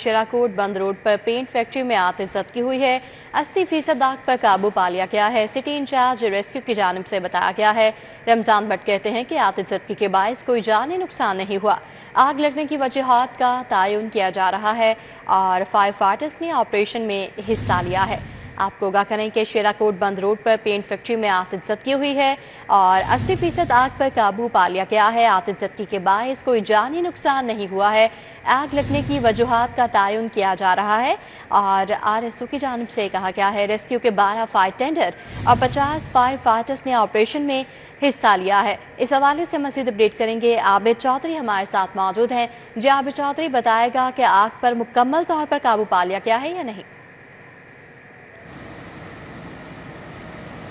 शेराकोट बंद रोड पर paint factory में आतिशबाजी हुई है। 80% आग पर काबू पा लिया गया है। सिटी इंचार्ज रेस्क्यू की जानिब से बताया गया है। रमजान भट्ट कहते हैं कि आतिशबाजी के बायस कोई जानी नुकसान नहीं हुआ। आग लगने की वजूहात का तयन किया जा रहा है और फायर फाइटर्स ने ऑपरेशन में हिस्सा लिया है। आपको आगाह करें कि शेराकोट बंद रोड पर पेंट फैक्ट्री में आतिशबाजी हुई है और 80% आग पर काबू पा लिया गया है। आतिशबाजी के बायस कोई जानी नुकसान नहीं हुआ है। आग लगने की वजूहात का तयन किया जा रहा है और RSO की जानिब से कहा गया है रेस्क्यू के 12 फायर टेंडर और 50 फायर फाइटर्स ने ऑपरेशन में हिस्सा लिया है। इस हवाले से मज़ीद अपडेट करेंगे आबिद चौधरी हमारे साथ मौजूद हैं। जी आबिद चौधरी, बताएगा कि आग पर मुकम्मल तौर पर काबू पा लिया गया है या नहीं?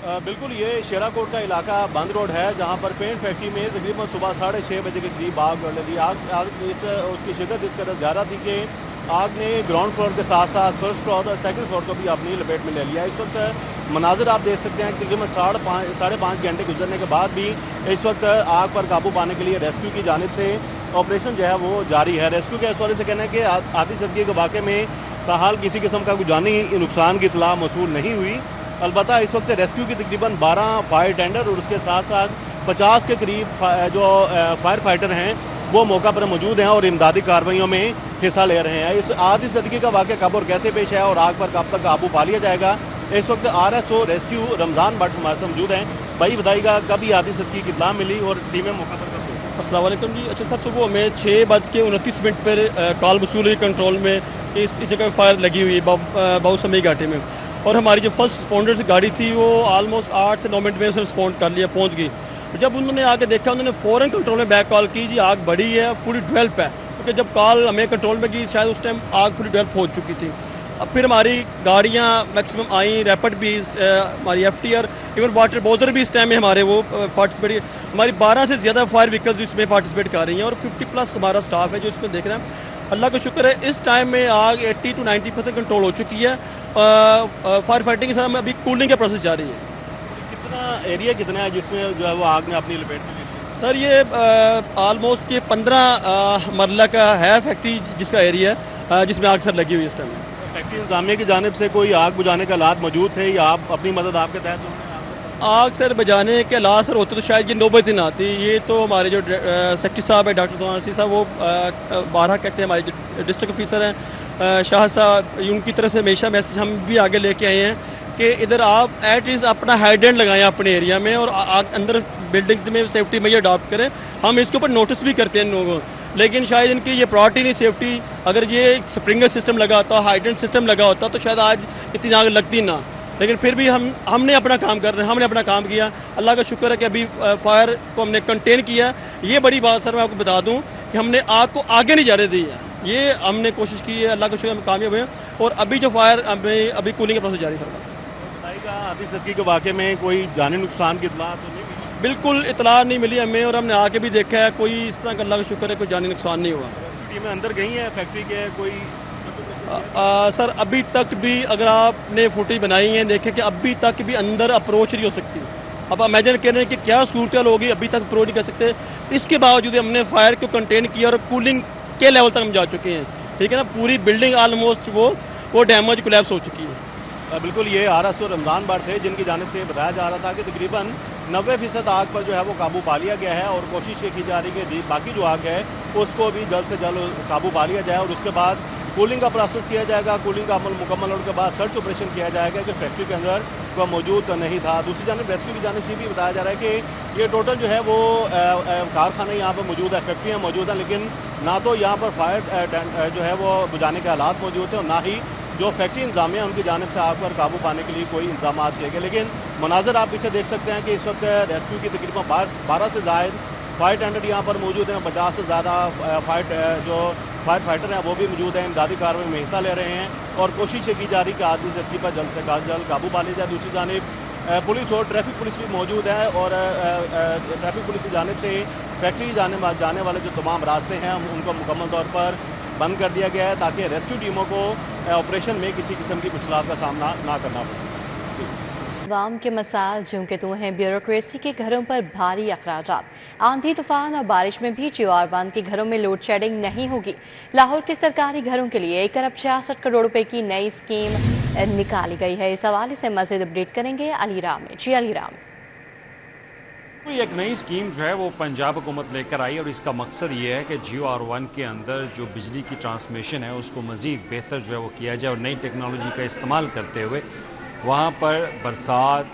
बिल्कुल, ये शेराकोट का इलाका बंद रोड है जहां पर पेंट फैक्ट्री में तकरीबन सुबह 6:30 बजे के करीब आग लगी। आग उसकी शिद्दत इस कदर ज़्यादा थी कि आग ने ग्राउंड फ्लोर के साथ साथ फर्स्ट फ्लोर और सेकंड फ्लोर को भी अपनी लपेट में ले लिया। इस वक्त मनाजिर आप देख सकते हैं कि तकरीबन 5.5 घंटे गुजरने के बाद भी इस वक्त आग पर काबू पाने के लिए रेस्क्यू की जानिब से ऑपरेशन जो है वो जारी है। रेस्क्यू के हवाले से कहना है कि आतिशबाजी के वाक़े में ताहाल किसी किस्म का कोई जानी नुकसान की इतला मौसूल नहीं हुई। अलबत्ता इस वक्त रेस्क्यू की तकरीबन 12 फायर टेंडर और उसके साथ साथ 50 के करीब जो फायर फाइटर हैं वो मौका पर मौजूद हैं और इमदादी कार्रवाइयों में हिस्सा ले रहे हैं। इस आतिशबाजी का वाक़या कब और कैसे पेश है और आग पर कब तक काबू पा लिया जाएगा, इस वक्त RSO रेस्क्यू रमजान भट्ट हमारे से मौजूद हैं। भाई बताइएगा कब ये आतिशबाजी की इत्तला मिली और टीमें मौका पर कब पहुंची? अस्सलाम वालेकुम जी। अच्छा सर, सुबह हमें 6:29 पर कॉल वसूल हुई कंट्रोल में कि इस जगह फायर लगी हुई बहुत समय घाटे में, और हमारी जो फर्स्ट रिस्पॉन्डर गाड़ी थी वो ऑलमोस्ट 8 से 9 मिनट में रिस्पॉन्ड कर लिया, पहुंच गई। जब उन्होंने आके देखा उन्होंने फ़ौरन कंट्रोल में बैक कॉल की, जी आग बढ़ी है, पूरी डेवलप है, क्योंकि जब कॉल हमें कंट्रोल में की शायद उस टाइम आग पूरी डेवलप हो चुकी थी। अब फिर हमारी गाड़ियाँ मैक्सिमम आई, रैपिड भी, हमारी FTR, इवन वाटर बोलर भी इस टाइम में हमारे वो पार्टिसिपेट, हमारी 12 से ज़्यादा फायर व्हीकल्स इसमें पार्टिसिपेट कर रही हैं और 50+ हमारा स्टाफ है जो इसमें देख रहे हैं। अल्लाह का शुक्र है इस टाइम में आग 80 to 90% कंट्रोल हो चुकी है। फायर फाइटिंग के साथ में अभी कूलिंग का प्रोसेस जारी है। कितना है जिसमें जो है वो आग ने अपनी लपेट में ली? सर ये ऑलमोस्ट ये 15 मरला का है फैक्ट्री जिसका एरिया है जिसमें आग सर लगी हुई है इस टाइम। फैक्ट्री इंतजामिया की जानिब से कोई आग बुझाने का हालात मौजूद थे या आप अपनी मदद आपके तहत? आग सर बजाने के हालात सर होते तो शायद ये नौबत ही ना आती। ये तो हमारे जो सेक्रेटरी साहब है डॉक्टर सोनासी साहब, वो 12 कहते हैं, हमारे जो डिस्ट्रिक्ट ऑफिसर हैं शाह साहब, उनकी तरफ से हमेशा मैसेज हम भी आगे लेके आए हैं कि इधर आप एटलीस्ट अपना हाइडेंट लगाएं अपने एरिया में और अंदर बिल्डिंग्स में सेफ्टी मेजर अडॉप्ट करें। हम इसके ऊपर नोटिस भी करते हैं लोगों को, लेकिन शायद इनकी ये प्रायोरिटी नहीं सेफ्टी। अगर ये स्प्रिंगर सिस्टम लगा होता, हाइडेंट सिस्टम लगा होता तो शायद आज इतनी आग लगती ना। लेकिन फिर भी हमने अपना काम कर रहे हैं, हमने अपना काम किया। अल्लाह का शुक्र है कि अभी फायर को हमने कंटेन किया। ये बड़ी बात सर मैं आपको बता दूं कि हमने आग को आगे नहीं जाने दी है, ये हमने कोशिश की है। अल्लाह का शुक्र हम कामयाब हुए और अभी जो फायर हमें अभी कूलिंग का प्रोसेस जारी कर रहा है। बताइएगा आतिशबाजी के वाक़े में कोई जानी नुकसान की इत्तला तो नहीं मिली? बिल्कुल इत्तला नहीं मिली हमें और हमने आके भी देखा है, कोई इस तरह का अल्लाह का शुक्र है कोई जानी नुकसान नहीं हुआ। टीमें अंदर गई हैं फैक्ट्री के कोई? सर अभी तक भी अगर आपने फुटेज बनाई है देखें कि अभी तक भी अंदर अप्रोच नहीं हो सकती। अब इमेजिन कर रहे हैं कि क्या सूरत होगी, अभी तक अप्रोच नहीं कर सकते। इसके बावजूद हमने फायर को कंटेन किया और कूलिंग के लेवल तक हम जा चुके हैं। ठीक है ना, पूरी बिल्डिंग ऑलमोस्ट वो डैमेज कोलैप्स हो चुकी है। बिल्कुल, ये RSO रमजान भट्ट थे जिनकी जानिब से बताया जा रहा था कि तकरीबन 90% आग पर जो है वो काबू पा लिया गया है और कोशिश ये की जा रही है कि बाकी जो आग है उसको भी जल्द से जल्द काबू पा लिया जाए और उसके बाद कूलिंग का प्रोसेस किया जाएगा। कूलिंग का अमल मुकम्मल होने के बाद सर्च ऑपरेशन किया जाएगा कि फैक्ट्री के अंदर वह मौजूद नहीं था। दूसरी जानिब रेस्क्यू की जानिब से भी बताया जा रहा है कि ये टोटल जो है वो कारखाने यहाँ पर मौजूद है, फैक्ट्रियाँ मौजूद हैं, लेकिन ना तो यहाँ पर फायर जो है वो बुझाने के हालात मौजूद हैं और ना ही जो फैक्ट्री इंतजामिया उनकी जानिब से आग पर काबू पाने के लिए कोई इंतजाम किए गए। लेकिन मनाजर आप पीछे देख सकते हैं कि इस वक्त रेस्क्यू की तकरीबन 12 से ज़ायद फायर टेंडर यहाँ पर मौजूद हैं। 50 से ज़्यादा फायर फाइटर हैं वो भी मौजूद हैं, इमदादी कार्रवाई में हिस्सा ले रहे हैं और कोशिश ये की जा रही कि आतिशबाजी पर जल्द से जल्द काबू पा लिया जाए। दूसरी जानिब पुलिस और ट्रैफिक पुलिस भी मौजूद है और ट्रैफिक पुलिस की जानिब से फैक्ट्री जाने वाले जो तमाम रास्ते हैं उनको मुकम्मल तौर पर बंद कर दिया गया है ताकि रेस्क्यू टीमों को ऑपरेशन में किसी किस्म की मुश्किलात का सामना ना करना पड़े। आवाम के मसाइल झुमके हैं ब्यूरोक्रेसी के घरों पर भारी अखराजात। आंधी तूफान और बारिश में भी GR1 के घरों में लोड शेडिंग नहीं होगी। लाहौर के सरकारी घरों के लिए 1 अरब 66 करोड़ रुपए की नई स्कीम निकाली गई है। इस हवाले से मज़ीद अपडेट करेंगे अली राम। जी अली राम। एक नई स्कीम जो है वो पंजाब हुकूमत लेकर आई और इसका मकसद ये है कि GR1 के अंदर जो बिजली की ट्रांसमिशन है उसको मज़ीद बेहतर जो है वो किया जाए और नई टेक्नोलॉजी का इस्तेमाल करते हुए वहाँ पर बरसात,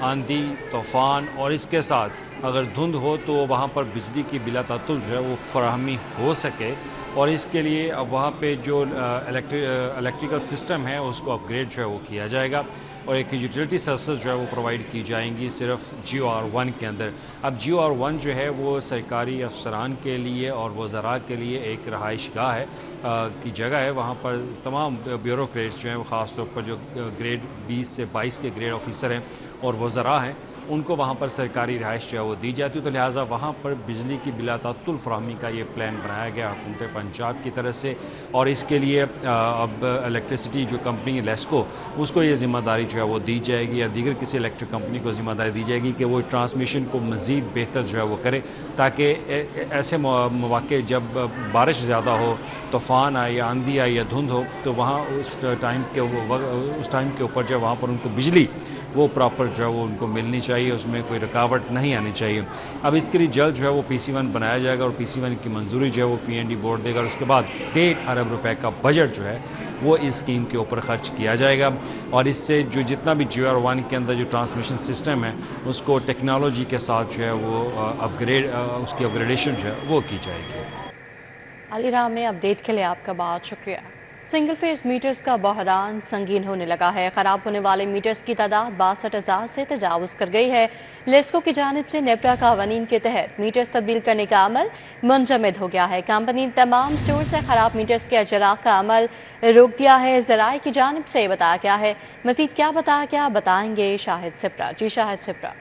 आंधी, तूफ़ान और इसके साथ अगर धुंध हो तो वहाँ पर बिजली की बिला तातुल जो है वो फराहमी हो सके। और इसके लिए अब वहाँ पे जो इलेक्ट्रिकल सिस्टम है उसको अपग्रेड जो है वो किया जाएगा और एक यूटिलिटी सर्विसेज जो है वो प्रोवाइड की जाएंगी सिर्फ GR1 के अंदर। अब GR1 जो है वो सरकारी अफसरान के लिए और वज़रा के लिए एक रहाइश गाह है की जगह है। वहाँ पर तमाम ब्यूरोक्रेट्स जो हैं वो ख़ास तौर पर जो ग्रेड 20 से 22 के ग्रेड ऑफिसर हैं और वज़रा हैं उनको वहाँ पर सरकारी रहाइश जो है वो दी जाती है। तो लिहाजा वहाँ पर बिजली की बिला तातुल फराहमी का ये प्लान बनाया गया हुकूमत पंजाब की तरफ से और इसके लिए अब इलेक्ट्रिसिटी जो कंपनी है लेस्को उसको ये ज़िम्मेदारी जो है वो दी जाएगी या दीगर किसी इलेक्ट्रिक कंपनी को ज़िम्मेदारी दी जाएगी कि वो ट्रांसमिशन को मज़ीद बेहतर जो है वो करे ताकि ऐसे मौके जब बारिश ज़्यादा हो, तूफ़ान आए या आंधी आए या धुंध हो तो वहाँ उस टाइम के ऊपर जो वहाँ पर उनको बिजली वो प्रॉपर जो है वो उनको मिलनी चाहिए, उसमें कोई रुकावट नहीं आनी चाहिए। अब इसके लिए जल्द जो है वो PC1 बनाया जाएगा और PC1 की मंजूरी जो है वो PND बोर्ड देगा और उसके बाद 1.5 अरब रुपए का बजट जो है वो इस स्कीम के ऊपर खर्च किया जाएगा और इससे जो जितना भी GR1 के अंदर जो ट्रांसमिशन सिस्टम है उसको टेक्नोलॉजी के साथ जो है वो उसकी अपग्रेडेशन जो है वो की जाएगी। अली राम में अपडेट के लिए आपका बहुत शुक्रिया। सिंगल फेज मीटर्स का बहरान संगीन होने लगा है। खराब होने वाले मीटर्स की तादाद 62,000 से तजावुज कर गई है। लेस्को की जानिब से नेपरा कानून के तहत मीटर्स तब्दील करने का अमल मुंजमद हो गया है। कंपनी ने तमाम स्टोर से खराब मीटर्स के अजरा का अमल रोक दिया है। ज़राए की जानिब से बताया गया है। मजीद क्या बताया गया बताएंगे शाहिद सिप्रा। जी शाहिद सिप्रा।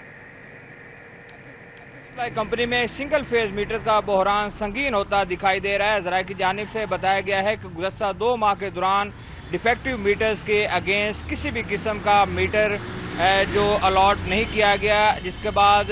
कंपनी में सिंगल फेज मीटर का बहरान संगीन होता दिखाई दे रहा है। ज़राए की जानिब से बताया गया है कि गुज़श्ता 2 माह के दौरान डिफेक्टिव मीटर्स के अगेंस्ट किसी भी किस्म का मीटर जो अलॉट नहीं किया गया, जिसके बाद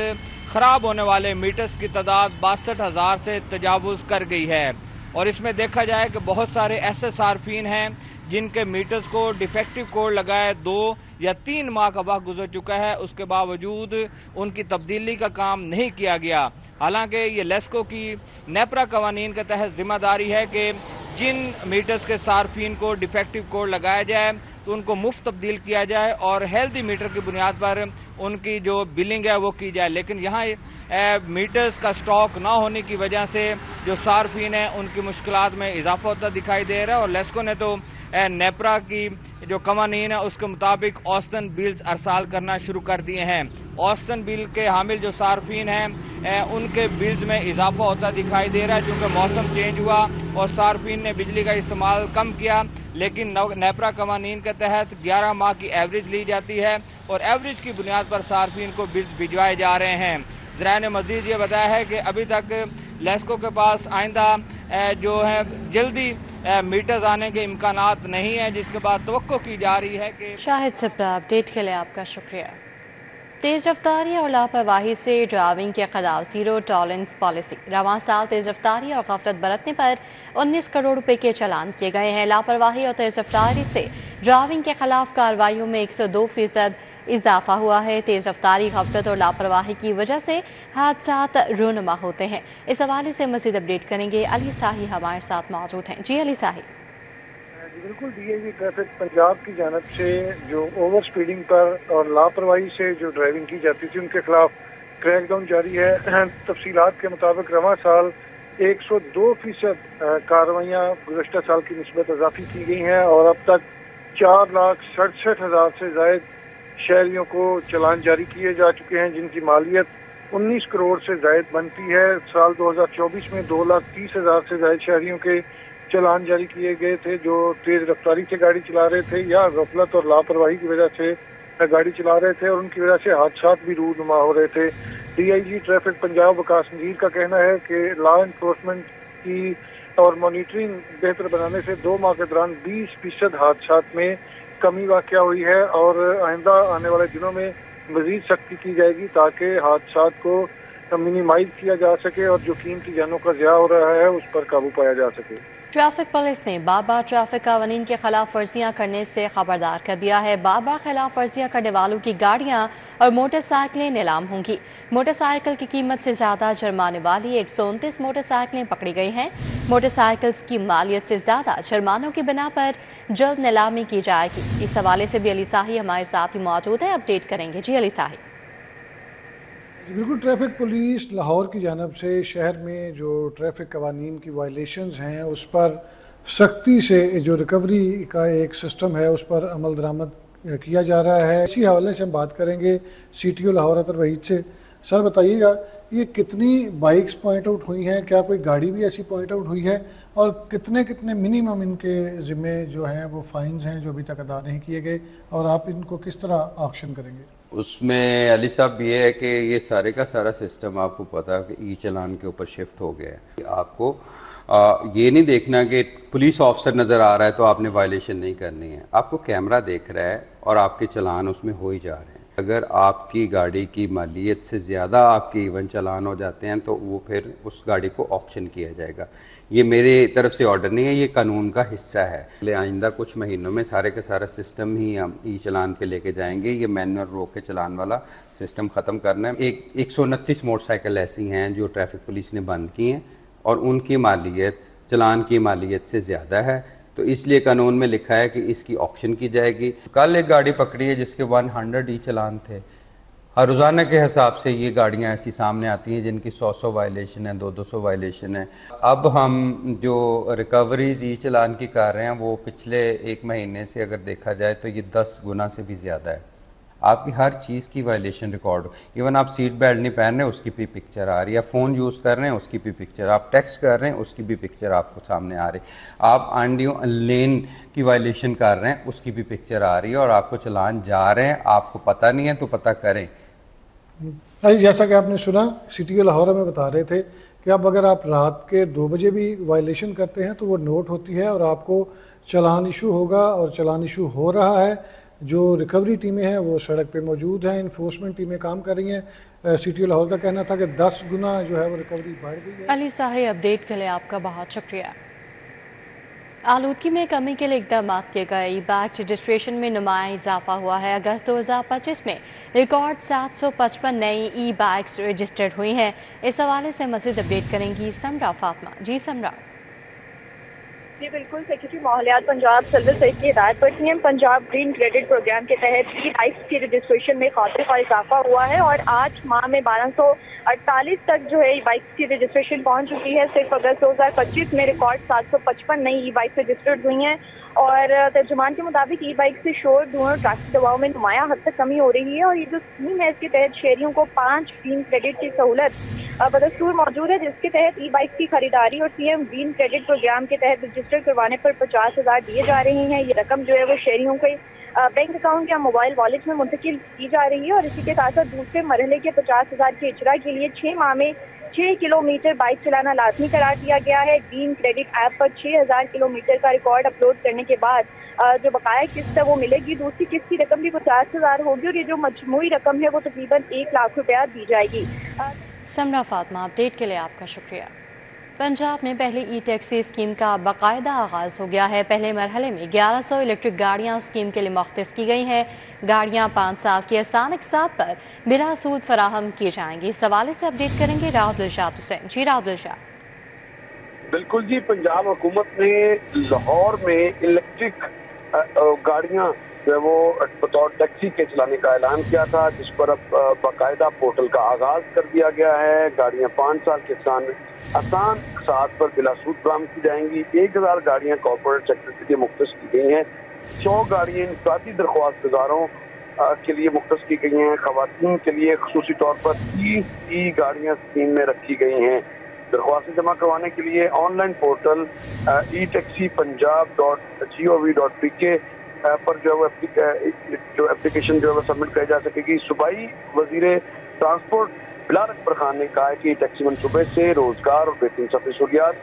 ख़राब होने वाले मीटर्स की तादाद 62,000 से तजावुज़ कर गई है। और इसमें देखा जाए कि बहुत सारे ऐसे सार्फिन हैं जिनके मीटर्स को डिफेक्टिव कोड लगाए 2 या 3 माह का वक्त गुजर चुका है, उसके बावजूद उनकी तब्दीली का काम नहीं किया गया। हालांकि ये लेस्को की नेपरा कवानीन के तहत जिम्मेदारी है कि जिन मीटर्स के सार्फिन को डिफेक्टिव कोड लगाया जाए तो उनको मुफ्त तब्दील किया जाए और हेल्दी मीटर की बुनियाद पर उनकी जो बिलिंग है वो की जाए। लेकिन यहाँ मीटर्स का स्टॉक ना होने की वजह से जो सार्फिन हैं उनकी मुश्किलात में इजाफा होता दिखाई दे रहा है और लेस्को ने तो नेपरा की जो कवानीन है उसके मुताबिक औसतन बिल्स अरसाल करना शुरू कर दिए हैं। औसतन बिल के हामिल जो सार्फिन हैं उनके बिल्स में इजाफा होता दिखाई दे रहा है क्योंकि मौसम चेंज हुआ और सार्फिन ने बिजली का इस्तेमाल कम किया। लेकिन नेपरा कवानीन के तहत 11 माह की एवरेज ली जाती है और एवरेज की बुनियाद पर सार्फिन को बिल्स भिजवाए जा रहे हैं। ज़राए ने मज़ीद ये बताया है कि अभी तक लेस्को के पास आइंदा जो है जल्दी मीटर्स आने के इम्कानात नहीं है, जिसके बाद तवक्को की जा रही है कि शाहिद सिप्रा अपडेट के लिए आपका शुक्रिया। तेज़ रफ्तारी और लापरवाही से ड्राइविंग के खिलाफ 0 टॉलरेंस पॉलिसी। रवां साल तेज़ रफ्तारी और गफलत बरतने पर 19 करोड़ रुपए के चालान किए गए हैं। लापरवाही और तेज़ रफ्तारी से ड्राइविंग के खिलाफ कार्रवाइयों में 102% इजाफा हुआ है। तेज़ रफ्तारी, गफलत और लापरवाही की वजह से हादसात रोनुमा होते हैं। इस हवाले से मज़ीद अपडेट करेंगे अली साही हमारे साथ मौजूद हैं। जी अली साही। बिल्कुल DIG ट्रैफिक पंजाब की जानब से जो ओवर स्पीडिंग पर और लापरवाही से जो ड्राइविंग की जाती थी उनके खिलाफ क्रैकडाउन जारी है। तफसीलात के मुताबिक रवां साल 102% कार्रवाइयाँ गुज़श्ता साल की निस्बत इजाफी की गई हैं और अब तक 4,67,000 से ज़ायद शहरियों को चालान जारी किए जा चुके हैं, जिनकी मालियत 19 करोड़ से ज़ायद बनती है। साल 2024 में 2,30,000 से ज़ायद शहरियों के चालान जारी किए गए थे जो तेज़ रफ्तारी से गाड़ी चला रहे थे या गफलत और लापरवाही की वजह से गाड़ी चला रहे थे और उनकी वजह से हादसात भी रूनुमा हो रहे थे। DIG ट्रैफिक पंजाब वकास नज़ीर का कहना है कि लॉ इन्फोर्समेंट की और मॉनिटरिंग बेहतर बनाने से 2 माह के दौरान 20% हादसात में कमी वाक़या हुई है और आइंदा आने वाले दिनों में مزید سختی کی جائے گی تاکہ حادثات کو منیمائز کیا جا سکے اور جو قیمتی جانوں کا ضیاع ہو رہا ہے اس پر قابو پایا جا سکے۔ ٹریفک پولیس نے بار بار ٹریفک قوانین کی خلاف ورزیاں کرنے سے خبردار کر دیا ہے۔ بار بار خلاف ورزیاں کرنے والوں کی گاڑیاں اور موٹر سائیکلیں نیلام ہوں گی۔ موٹر سائیکل کی قیمت سے زیادہ جرمانے والی 129 موٹر سائیکلیں پکڑی گئی ہیں۔ موٹر سائیکلز کی مالیت سے زیادہ جرمانوں کی بنا پر جلد نیلامی کی جائے گی۔ اس حوالے سے بھی علی ساہی ہمارے ساتھ ہی موجود ہے، اپڈیٹ کریں گے۔ جی علی ساہی۔ بالکل، ٹریفک پولیس لاہور کی جانب سے شہر میں جو ٹریفک قوانین کی وائلیشنز ہیں اس پر سختی سے جو ریکوری کا ایک سسٹم ہے اس پر عمل درآمد کیا جا رہا ہے۔ اسی حوالے سے ہم بات کریں گے سی ٹی او لاہور اطہر وحید سے۔ سر بتائیے گا یہ کتنی بائکس پوائنٹ آؤٹ ہوئی ہیں، کیا کوئی گاڑی بھی ایسی پوائنٹ آؤٹ ہوئی ہے، اور کتنے منیمم ان کے ذمے جو ہیں وہ فائنز ہیں جو ابھی تک ادا نہیں کیے گئے، اور آپ ان کو کس طرح آکشن کریں گے؟ اس میں علی صاحب یہ ہے کہ یہ سارے کا سارا سسٹم آپ کو پتا ہے کہ ای چلان کے اوپر شفٹ ہو گیا ہے۔ آپ کو یہ نہیں دیکھنا کہ پولیس آفیسر نظر آ رہا ہے تو آپ نے وائلیشن نہیں کرنی ہے، آپ کو کیمرہ دیکھ رہا ہے اور آپ کے چلان اس میں ہو ہی جا رہے ہیں۔ اگر آپ کی گاڑی کی مالیت سے زیادہ آپ کے ایون چلان ہو جاتے ہیں تو وہ پھر اس گاڑی کو آکشن کیا جائے گا۔ یہ میرے طرف سے آرڈر نہیں ہے، یہ قانون کا حصہ ہے۔ آئندہ کچھ مہینوں میں سارے کا سارا سسٹم ہی ہم ای چلان پہ لے کے جائیں گے۔ یہ مینول روک کے چلان والا سسٹم ختم کرنا ہے۔ 129 موٹر سائیکل ایسی ہیں جو ٹریفک پولیس نے بند کی ہیں اور ان کی مالیت چلان کی مالیت سے زیادہ ہے، تو اس لیے قانون میں لکھا ہے کہ اس کی آکشن کی جائے گی۔ کل ایک گاڑی پکڑی ہے جس کے 100 ای چلان تھے۔ ہر روزانہ کے حساب سے یہ گاڑیاں ایسی سامنے آتی ہیں جن کی 100 وائلیشن ہے، 200 وائلیشن ہے۔ اب ہم جو ریکوریز ای چلان کی کر رہے ہیں وہ پچھلے ایک مہینے سے اگر دیکھا جائے تو یہ 10 گنا سے بھی زیادہ ہے۔ آپ کی ہر چیز کی وائلیشن ریکارڈ، ایون آپ سیٹ بیلٹ نہیں پہن رہے ہیں اس کی بھی پکچر آ رہی ہے، فون یوز کر رہے ہیں اس کی بھی پکچر، آپ ٹیکسٹ کر رہے ہیں اس کی بھی پکچر آپ کو سامنے آ رہی، آپ لین کی وائلیشن کر رہے ہیں اس کی بھی پکچر آ رہی ہے، اور آپ کو چلان جا رہے ہیں، آپ کو پتہ نہیں ہے تو پتہ کریں۔ جیسا کہ آپ نے سنا سی ٹی او لاہور میں بتا رہے تھے کہ اب اگر آپ رات کے 2 بجے بھی وائلیشن کرتے ہیں تو وہ نوٹ ہوتی ہے اور آپ کو چلان ایشو ہوگا، اور چلان ایشو ہو رہا ہے۔ جو ریکوری ٹیمیں ہیں وہ سڑک پہ موجود ہیں، انفورسمنٹ ٹیمیں کام کر رہی ہیں۔ سی ٹی او لاہور کا کہنا تھا کہ 10 گنا جو ہے وہ ریکوری بڑھ گئی ہے۔ علی صاحب اپڈیٹ کے لیے آپ کا بہت شکریہ۔ آلودگی میں کمی کے لیے اقدامات کیے گئے، ای بائک رجسٹریشن میں نمایاں اضافہ ہوا ہے۔ اگست 2025 میں ریکارڈ 755 نئی ای بائکس رجسٹرڈ ہوئی ہیں۔ اس حوالے سے مزید اپڈیٹ کریں گی سمرا فاطمہ۔ جی سمرا۔ جی بالکل، سیکرٹری ماحولیات پنجاب سلور سعید کی ہدایت پر T M Punjab green credit programme کے تحت ای بائکس کی رجسٹریشن میں خاصے کا اضافہ ہوا ہے، اور 8 ماہ میں 1248 تک جو ہے ای بائکس کی رجسٹریشن پہنچ چکی ہے۔ صرف اگست 2025 میں ریکارڈ 755 نئی ای بائکس رجسٹرڈ ہوئی ہیں، اور ترجمان کے مطابق ای بائک سے شور، دھواں اور ٹریفک دباؤ میں نمایاں حد تک کمی ہو رہی ہے، اور یہ جو اسکیم ہے اس کے تحت شہریوں کو 5 گرین کریڈٹ کی سہولت بدستور موجود ہے، جس کے تحت ای بائک کی خریداری اور C M green credit programme کے تحت رجسٹر کروانے پر 50,000 دیے جا رہے ہیں۔ یہ رقم جو ہے وہ شہریوں کے بینک اکاؤنٹ یا موبائل والیٹ میں منتقل کی جا رہی ہے، اور اسی کے ساتھ ساتھ دوسرے مرحلے کے 50,000 کے اجرا کے لیے 6 ماہ میں 6 کلومیٹر بائک چلانا لازمی قرار دیا گیا ہے۔ گرین کریڈٹ ایپ پر 6,000 کلومیٹر کا ریکارڈ اپلوڈ کرنے کے بعد جو بقایا قسط ہے وہ ملے گی۔ دوسری قسط کی رقم بھی 50,000 ہوگی، اور یہ جو مجموعی رقم ہے وہ تقریباً 1 لاکھ روپیہ دی جائے گی۔ سمرا فاطمہ، اپڈیٹ کے لیے آپ کا شکریہ۔ پنجاب میں پہلی ای ٹیکسی اسکیم کا باقاعدہ آغاز ہو گیا ہے۔ پہلے مرحلے میں 1100 الیکٹرک گاڑیاں اسکیم کے لیے مختص کی گئی ہیں۔ گاڑیاں 5 سال کی آسان اقساط پر بلا سود فراہم کی جائیں گی۔ اس حوالے سے اپڈیٹ کریں گے راؤ دلشاد حسین۔ جی راؤ دلشاد۔ بالکل جی، پنجاب حکومت نے لاہور میں الیکٹرک گاڑیاں جو ہے وہ بطور ٹیکسی کے چلانے کا اعلان کیا تھا، جس پر اب باقاعدہ پورٹل کا آغاز کر دیا گیا ہے۔ گاڑیاں 5 سال کے آسان اقساط پر بلا سود فراہم کی جائیں گی۔ 1000 گاڑیاں کارپوریٹ سیکٹر کے لیے مختص کی گئی ہیں۔ 100 گاڑیاں انفرادی درخواست گزاروں کے لیے مختص کی گئی ہیں۔ خواتین کے لیے خصوصی طور پر 30 گاڑیاں اسکیم میں رکھی گئی ہیں۔ درخواستیں جمع کروانے کے لیے آن لائن پورٹل e-taxipunjab.gov.pk پر جو ہے وہ اپلیکیشن جو ہے وہ سبمٹ کرائی جا سکے گی۔ صوبائی وزیر ٹرانسپورٹ بلال اکبر خان نے کہا ہے کہ ٹیکسی منصوبے سے روزگار اور بہترین سفری سہولیات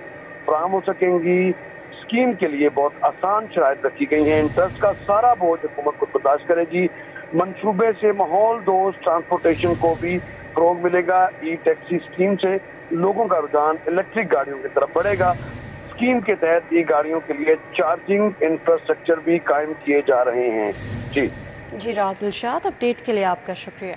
فراہم ہو سکیں گی۔ اسکیم کے لیے بہت آسان شرائط رکھی گئی ہیں۔ انٹرسٹ کا سارا بوجھ حکومت خود برداشت کرے گی۔ منصوبے سے ماحول دوست ٹرانسپورٹیشن کو بھی فروغ ملے گا۔ ای ٹیکسی اسکیم سے لوگوں کا رجحان الیکٹرک گاڑیوں کی طرف بڑھے گا۔ اسکیم کے تحت ای گاڑیوں کے لیے چارجنگ انفراسٹرکچر بھی قائم کیے جا رہے ہیں۔ جی راحت الشاد، اپڈیٹ کے لیے آپ کا شکریہ۔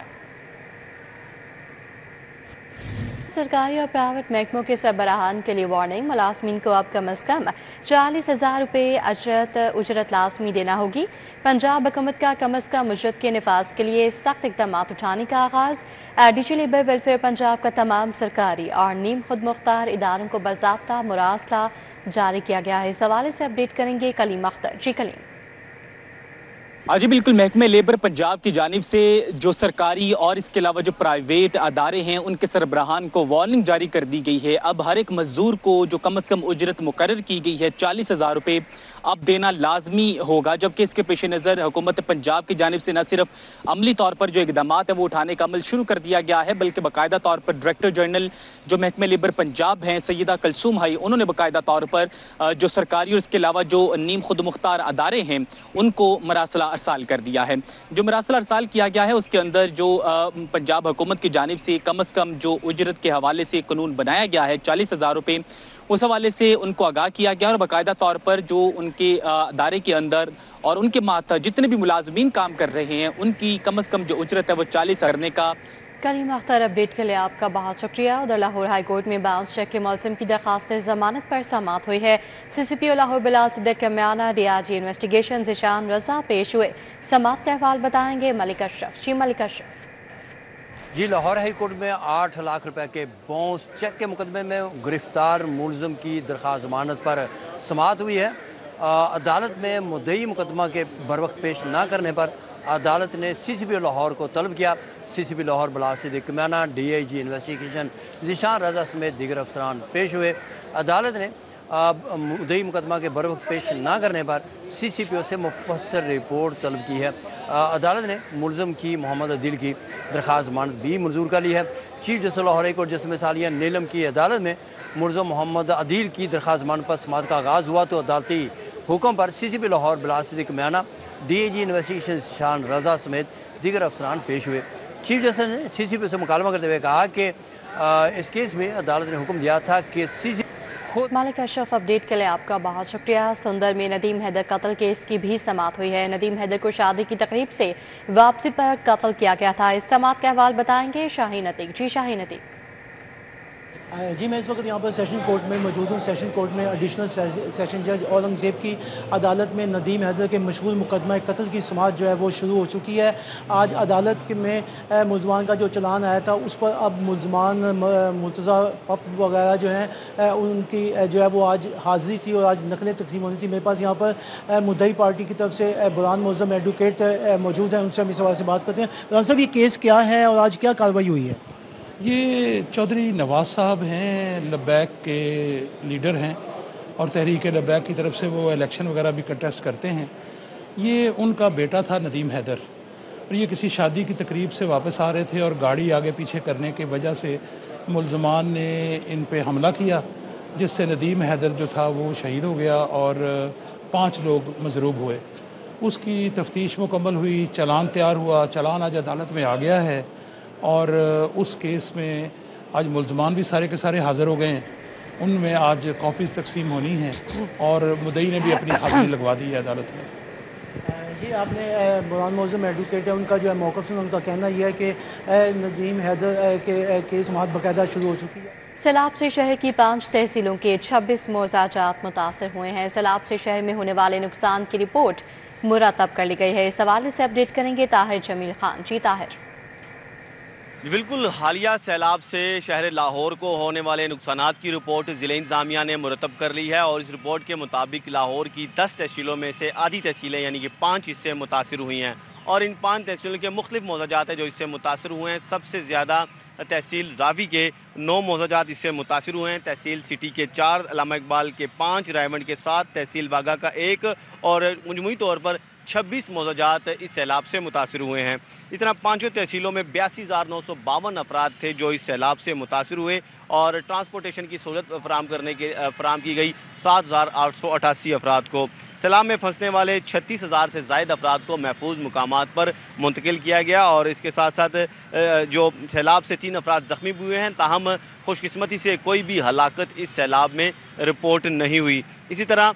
سرکاری اور پرائیویٹ محکموں کے سربراہان کے لیے وارننگ، ملازمین کو اب کم از کم 40,000 روپے اجرت لازمی دینا ہوگی۔ پنجاب حکومت کا کم از کم اجرت کے نفاذ کے لیے سخت اقدامات اٹھانے کا آغاز۔ D G labour welfare Punjab کا تمام سرکاری اور نیم خود مختار اداروں کو باضابطہ مراسلہ جاری کیا گیا ہے۔ اس حوالے سے اپڈیٹ کریں گے کلیم اختر۔ جی کلیم۔ جی بالکل، محکمہ لیبر پنجاب کی جانب سے جو سرکاری اور اس کے علاوہ جو پرائیویٹ ادارے ہیں ان کے سربراہان کو وارننگ جاری کر دی گئی ہے۔ اب ہر ایک مزدور کو جو کم از کم اجرت مقرر کی گئی ہے 40,000 روپے اب دینا لازمی ہوگا، جبکہ اس کے پیش نظر حکومت پنجاب کی جانب سے نہ صرف عملی طور پر جو اقدامات ہیں وہ اٹھانے کا عمل شروع کر دیا گیا ہے، بلکہ باقاعدہ طور پر ڈائریکٹر جنرل جو محکمہ لیبر پنجاب ہیں سیدہ کلثوم ہائی، انہوں نے باقاعدہ طور پر جو سرکاری اور اس کے علاوہ جو نیم خود مختار ادارے ہیں ان کو مراسلہ ارسال کر دیا ہے۔ جو مراسلہ ارسال کیا گیا ہے اس کے اندر جو پنجاب حکومت کی جانب سے کم از کم جو اجرت کے حوالے سے قانون بنایا گیا ہے 40,000 روپے، اس حوالے سے ان کو آگاہ کیا گیا اور باقاعدہ طور پر جو ان کے ادارے کے اندر اور ان کے ماتحت جتنے بھی ملازمین کام کر رہے ہیں ان کی کم از کم جو اجرت ہے وہ 40 کرنے کا۔ کلیم اختر، اپڈیٹ کے لیے آپ کا بہت شکریہ۔ ادھر لاہور ہائی کورٹ میں باؤنس چیک کے ملزم کی درخواست ضمانت پر سماعت ہوئی ہے۔ سی سی پی او لاہور بلال صدیق کے میانہ D I G investigation Zeeshan Raza پیش ہوئے۔ سماعت کا احوال بتائیں گے ملک اشرف۔ جی ملک اشرف۔ جی لاہور ہائی کورٹ میں 8 لاکھ روپے کے باؤنس چیک کے مقدمے میں گرفتار ملزم کی درخواست ضمانت پر سماعت ہوئی ہے۔ عدالت میں مدعی مقدمہ کے بروقت پیش نہ کرنے پر عدالت نے سی سی پی او لاہور کو طلب کیا۔ سی سی پی Lahore Bilal Siddique Miana D I G investigation Zeeshan Raza سمیت دیگر افسران پیش ہوئے۔ عدالت نے مدعی مقدمہ کے بروقت پیش نہ کرنے پر سی سی پی او سے مفصل رپورٹ طلب کی ہے۔ عدالت نے ملزم کی محمد عدیل کی درخواست ضمانت بھی منظور کر لی ہے۔ Chief justice Lahore high court justice Sania Nilam کی عدالت میں ملزم محمد عدیل کی درخواست ضمانت پر سماعت کا آغاز ہوا تو عدالتی حکم پر سی سی پی Lahore Bilal Siddique Miana D I G investigation Zeeshan Raza سمیت دیگر افسران پیش ہوئے۔ چیف جسٹس نے سی سی پی سے مکالمہ کرتے ہوئے کہا کہ اس کیس میں عدالت نے حکم دیا تھا کہ سی سی خود۔ مالک اشرف، اپڈیٹ کے لیے آپ کا بہت شکریہ۔ سندر میں ندیم حیدر قتل کیس کی بھی سماعت ہوئی ہے۔ ندیم حیدر کو شادی کی تقریب سے واپسی پر قتل کیا گیا تھا۔ اس سماعت کا احوال بتائیں گے شاہین عتیق۔ جی شاہین عتیق۔ جی میں اس وقت یہاں پر سیشن کورٹ میں موجود ہوں۔ سیشن کورٹ میں ایڈیشنل سیشن جج اورنگزیب کی عدالت میں ندیم حیدر کے مشغول مقدمہ قتل کی سماعت جو ہے وہ شروع ہو چکی ہے۔ آج عدالت میں ملزمان کا جو چلان آیا تھا اس پر اب ملزمان مرتضیٰ پپ وغیرہ جو ہیں ان کی جو ہے وہ آج حاضری تھی اور آج نقلیں تقسیم ہونی تھی۔ میرے پاس یہاں پر مدعی پارٹی کی طرف سے برہان معظم ایڈوکیٹ موجود ہیں، ان سے ہم اس حوالے سے بات کرتے ہیں۔ برہان صاحب، یہ کیس کیا ہے اور آج کیا کارروائی ہوئی ہے؟ یہ چودھری نواز صاحب ہیں، لبیک کے لیڈر ہیں اور تحریک لبیک کی طرف سے وہ الیکشن وغیرہ بھی کنٹیسٹ کرتے ہیں۔ یہ ان کا بیٹا تھا ندیم حیدر، اور یہ کسی شادی کی تقریب سے واپس آ رہے تھے اور گاڑی آگے پیچھے کرنے کی وجہ سے ملزمان نے ان پہ حملہ کیا، جس سے ندیم حیدر جو تھا وہ شہید ہو گیا اور 5 لوگ مضروب ہوئے۔ اس کی تفتیش مکمل ہوئی، چلان تیار ہوا، چلان آج عدالت میں آ گیا ہے اور اس کیس میں آج ملزمان بھی سارے کے سارے حاضر ہو گئے ہیں۔ ان میں آج کاپیز تقسیم ہونی ہیں اور مدعی نے بھی اپنی حاضری لگوا دی ہے عدالت میں۔ جی آپ نے برہان معظم ایڈوکیٹ ہے، ان کا جو ہے موقف سنا، ان کا کہنا یہ ہے کہ ندیم حیدر کے کیس سماعت باقاعدہ شروع ہو چکی ہے۔ سیلاب سے شہر کی 5 تحصیلوں کے 26 موضوعات جات متاثر ہوئے ہیں۔ سیلاب سے شہر میں ہونے والے نقصان کی رپورٹ مرتب کر لی گئی ہے۔ اس حوالے سے اپڈیٹ کریں گے طاہر جمیل خان۔ جی طاہر۔ بالکل، حالیہ سیلاب سے شہر لاہور کو ہونے والے نقصانات کی رپورٹ ضلع انتظامیہ نے مرتب کر لی ہے اور اس رپورٹ کے مطابق لاہور کی 10 تحصیلوں میں سے آدھی تحصیلیں یعنی کہ 5 اس سے متاثر ہوئی ہیں اور ان 5 تحصیلوں کے مختلف موضوعات ہیں جو اس سے متاثر ہوئے ہیں۔ سب سے زیادہ تحصیل راوی کے 9 मोहजाजात इससे मुतासिर हुए हैं। तहसील सिटी के 4, अल्लामा इकबाल के 5, रायमंड के 7, तहसील बागा का 1 और मजमूई तौर पर 26 मोहजाजात इस सैलाब से मुतासिर हुए हैं। इस तरह 5 तहसीलों में 82,952 अफराद थे जो इस सैलाब से मुतासिर हुए और ट्रांसपोर्टेशन की सहूलत फराम की गई 7,888 अफराद को। सैलाब में फंसने वाले 36,000 से ज़ायद अफराद को महफूज मुकामात पर मुंतकिल किया गया और इसके साथ साथ जो सैलाब से 3 अफराद ज़ख्मी हुए हैं, ताहम खुशकिस्मती से कोई भी हलाकत इस सैलाब में रिपोर्ट नहीं हुई। इसी तरह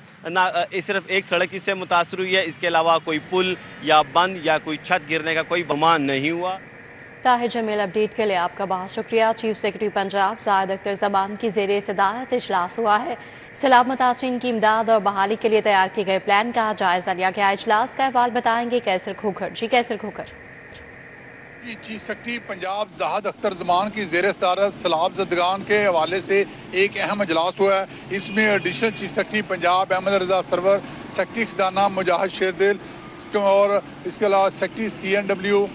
सिर्फ एक सड़क इससे मुतासर हुई है, इसके अलावा कोई पुल या बंद या कोई छत गिरने का कोई गुमान नहीं हुआ। ताहिर जमील, अपडेट के लिए आपका बहुत शुक्रिया। चीफ सेक्रेटरी पंजाब जाहिद अख्तर ज़मान की ज़ेर सदारत इजलास हुआ है। सैलाब मुतासरीन की इमदाद और बहाली के लिए तैयार किए गए प्लान का जायजा लिया गया। इजलास का अहवाल बताएंगे कैसर खोखर। जी कैसर खोखर। चीफ सेक्रेटरी पंजाब जाहिद अख्तर ज़मान की ज़ेर सदारत सैलाब ज़दगान के हवाले से एक अहम इजलास हुआ है। इसमें additional chief secretary Punjab Ahmad Raza Sarwar, secretary खजाना मुजाहिद शेरदिल और इसके अलावा सेक्रेटरी CNW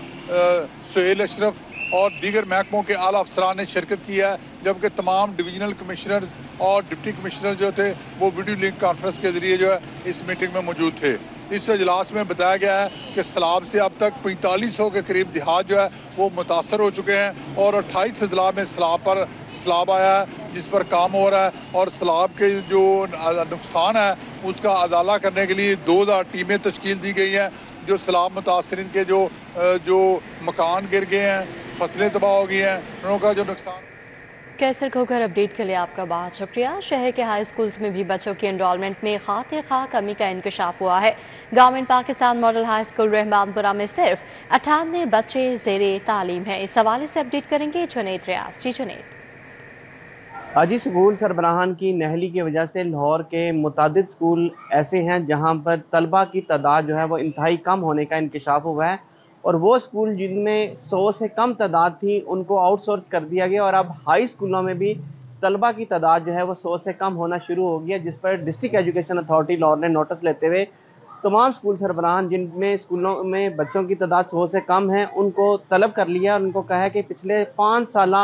सुहेल अशरफ और दीगर महकमों के आला अफसरान ने शिरकत की है, जबकि तमाम डिवीजनल कमिश्नर्स और डिप्टी कमिश्नर जो थे वो वीडियो लिंक कॉन्फ्रेंस के ज़रिए जो है इस मीटिंग में मौजूद थे। इस इजलास में बताया गया है कि सैलाब से अब तक 4500 के करीब देहात जो है वो मुतासर हो चुके हैं और 28 अजला में सैलाब आया है जिस पर काम हो रहा है और सैलाब के जो नुकसान है उसका अदाला करने के लिए 2000 टीमें तश्कील दी गई हैं। जो सैलाब मुतासरीन के जो मकान गिर गए हैं, फसलें तबाह हो गई हैं, उनका जो नुकसान। कैसर खोखर, अपडेट के लिए आपका बहुत शुक्रिया। शहर के हाई स्कूल्स में भी बच्चों की एनरोलमेंट में खातिर खा कमी का इंकशाफ हुआ है। Government Pakistan model high school Rahmanpura में सिर्फ 98 बच्चे ज़ेरे तालीम हैं। इस हवाले से अपडेट करेंगे जुनैद रियाज। जी जुनैद। जी, स्कूल सरबराहान की नहली की वजह से लाहौर के मुतादिद स्कूल ऐसे हैं जहां पर तलबा की तादाद जो है वो इंतहाई कम होने का इंकशाफ हुआ है और वो स्कूल जिनमें 100 से कम तादाद थी उनको आउटसोर्स कर दिया गया और अब हाई स्कूलों में भी तलबा की तादाद जो है वो 100 से कम होना शुरू हो गया, जिस पर डिस्ट्रिक्ट एजुकेशन अथॉरिटी लाहौर ने नोटिस लेते हुए तमाम स्कूल सरबराहान जिनमें स्कूलों में बच्चों की तादाद 100 से कम है उनको तलब कर लिया और उनको कहा है कि पिछले 5 साल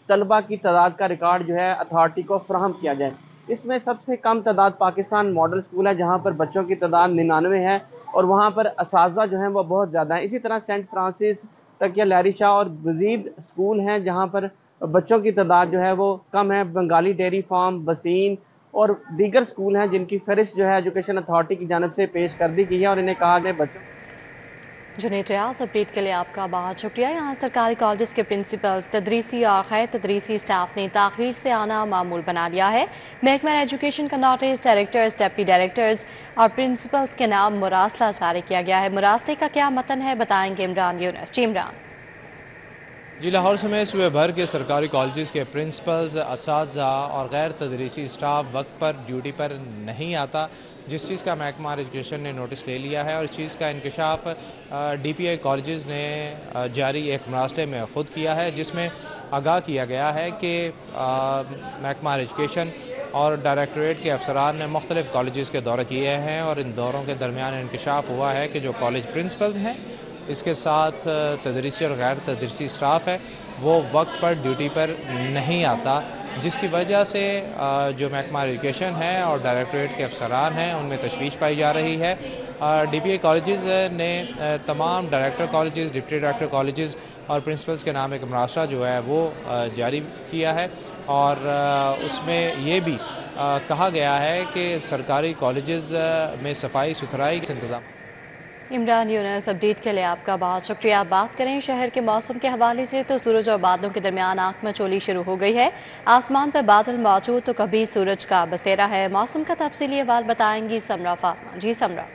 तलबा की तादाद का रिकॉर्ड जो है अथॉरिटी को फराहम किया जाए। इसमें सबसे कम तादाद पाकिस्तान मॉडल स्कूल है जहाँ पर बच्चों की तादाद 99 है और वहाँ पर असातिज़ा जो हैं वो बहुत ज़्यादा है। इसी तरह सेंट फ्रांसिस, तकिया लहरी शाह और मज़ीद स्कूल हैं जहाँ पर बच्चों की तादाद जो है वो कम है। बंगाली डेयरी फार्म, बसीन और दीगर स्कूल हैं जिनकी फहरिस्त जो है एजुकेशन अथॉरिटी की जानिब से पेश कर दी गई है और इन्हें कहा गया बच्चों। जुनैद रियाज, अपडेट के लिए आपका बहुत शुक्रिया। यहाँ सरकारी कॉलेज के प्रिंसिपल्स, तदरीसी और गैर तदरीसी स्टाफ ने ताख़ीर से आना मामूल बना लिया है। महकमा एजुकेशन का नोटिस डायरेक्टर्स, डिप्टी डायरेक्टर्स और प्रिंसिपल्स के नाम मुरासला जारी किया गया है। मुरासले का क्या मतन है बताएंगे इमरान यूनुस। जी इमरान। जी, लाहौर समेत सूबे भर के सरकारी कॉलेजेस के प्रिंसिपल्स, असातिज़ा और गैर तदरीसी स्टाफ वक्त पर ड्यूटी पर नहीं आता, जिस चीज़ का महकमा एजुकेशन ने नोटिस ले लिया है और इस चीज़ का इंकशाफ DPI कॉलेजेस ने जारी एक मरासले में ख़ुद किया है, जिसमें आगाह किया गया है कि महकमा एजुकेशन और डायरेक्टरेट के अफसरान ने मुख्तलिफ़ कॉलेजेस के दौरे किए हैं और इन दौरों के दरमियान इंकशाफ हुआ है कि जो कॉलेज प्रिंसिपल्स हैं, इसके साथ तदरीसी और गैर तदरीसी स्टाफ है, वो वक्त पर ड्यूटी पर नहीं आता, जिसकी वजह से जो महकमा एजुकेशन है और डायरेक्टरेट के अफसरान हैं उनमें तशवीश पाई जा रही है। DPI कॉलेजेस ने तमाम director colleges, deputy director colleges और प्रिंसिपल्स के नाम एक मरासला जो है वो जारी किया है और उसमें ये भी कहा गया है कि सरकारी कॉलेजेस में सफाई सुथराई के इंतज़ाम। इमरान यूनुस, अपडेट के लिए आपका बहुत शुक्रिया। बात करें शहर के मौसम के हवाले से तो सूरज और बादलों के दरमियान आंख मचोली शुरू हो गई है। आसमान पर बादल मौजूद तो कभी सूरज का बसेरा है। मौसम का तफसीली अहवाल बताएंगी समरा फातमा। जी समरा।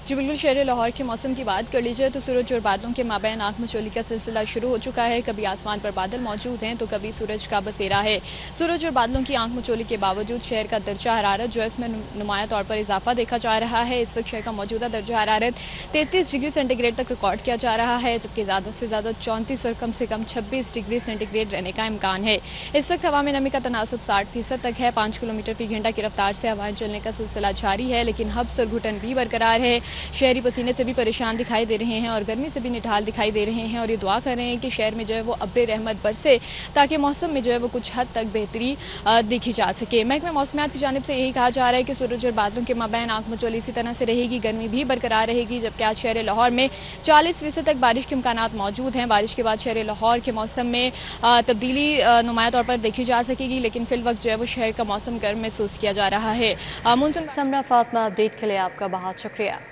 जी बिल्कुल, शहर लाहौर के मौसम की बात कर ली जाए तो सूरज और बादलों के माबैन आंख मचोली का सिलसिला शुरू हो चुका है। कभी आसमान पर बादल मौजूद हैं तो कभी सूरज का बसेरा है। सूरज और बादलों की आंख मचोली के बावजूद शहर का दर्जा हरारत जो है इसमें नुमाया तौर पर इजाफा देखा जा रहा है। इस वक्त शहर का मौजूदा दर्जा हरारत 33 डिग्री सेंटीग्रेड तक रिकॉर्ड किया जा रहा है, जबकि ज़्यादा से ज़्यादा 34 और कम से कम 26 डिग्री सेंटीग्रेड रहने का इम्कान है। इस वक्त हवा में नमी का तनासुब 60% तक है। 5 किलोमीटर फी घंटा की रफ्तार से हवाएं चलने का सिलसिला जारी है, लेकिन हब्स और घुटन भी बरकरार है। है। शहरी पसीने से भी परेशान दिखाई दे रहे हैं और गर्मी से भी निठाल दिखाई दे रहे हैं और ये दुआ कर रहे हैं कि शहर में जो है वो अब्र रहमत बरसे ताकि मौसम में जो है वो कुछ हद तक बेहतरी देखी जा सके। महकमे मौसमियात की जानिब से यही कहा जा रहा है कि सूरज और बादलों के माबैन आंख मचोली इसी तरह से रहेगी, गर्मी भी बरकरार रहेगी, जबकि आज शहर लाहौर में 40% तक बारिश के इम्कानात मौजूद हैं। बारिश के बाद शहर लाहौर के मौसम में तब्दीली नुमाया तौर पर देखी जा सकेगी, लेकिन फिल वक्त जो है वो शहर का मौसम गर्म महसूस किया जा रहा है। समरा फातिमा, अपडेट के लिए आपका बहुत शुक्रिया।